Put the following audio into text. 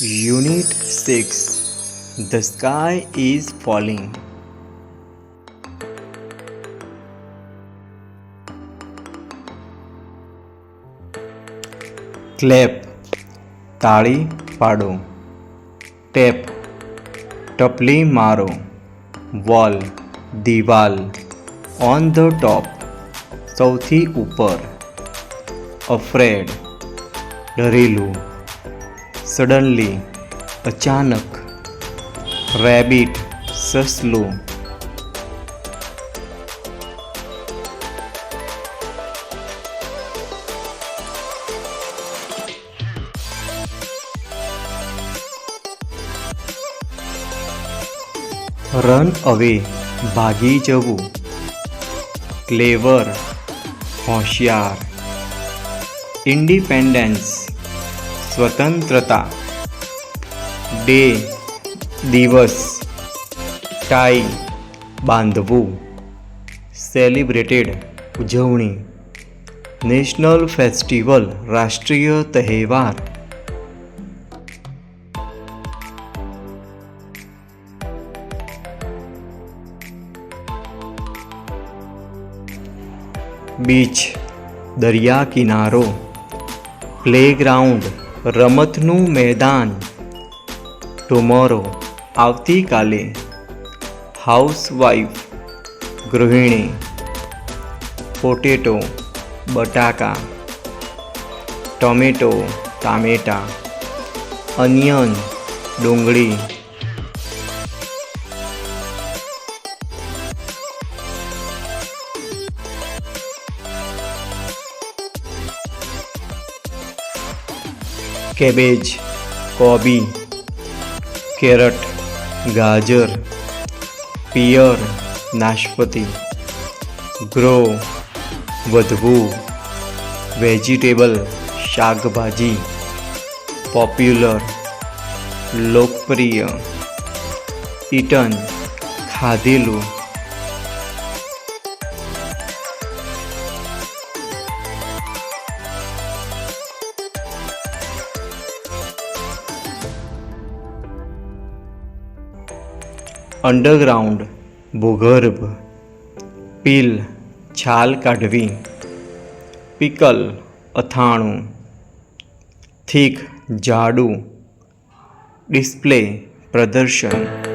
Unit 6. The sky is falling. Clap. તાળી પાડો. Tap. ટપલી મારો. Wall. દિવાલ. On the top. સૌથી ઉપર. Afraid. ડરેલું. Suddenly. અચાનક. Rabbit. સસલું. Run away. ભાગી જવું. ક્લેવર. હોશિયાર. ઇન્ડિપેન્ડન્સ. સ્વતંત્રતા. ડે. દિવસ. ટાઈ. બાંધવું. સેલિબ્રેટેડ. ઉજવણી. National festival. રાષ્ટ્રીય તહેવાર. બીચ. દરિયા કિનારો. પ્લેગ્રાઉન્ડ. રમતનું મેદાન. ટુમોરો. આવતીકાલે. હાઉસવાઈફ. ગૃહિણી. પોટેટો. બટાકા. ટોમેટો. ટામેટા. અનિયન. ડુંગળી. કેબેજ. કોબી. કેરટ. ગાજર. પિયર. નાશપતી. ગ્રો. વધવું. વેજીટેબલ. શાકભાજી. પોપ્યુલર. લોકપ્રિય. ઇટન. ખાધેલું. અંડરગ્રાઉન્ડ. ભૂગર્ભ. પીલ. છાલ કાઢવી. પિકલ. અથાણું. થીક. જાડું. ડિસ્પ્લે. પ્રદર્શન.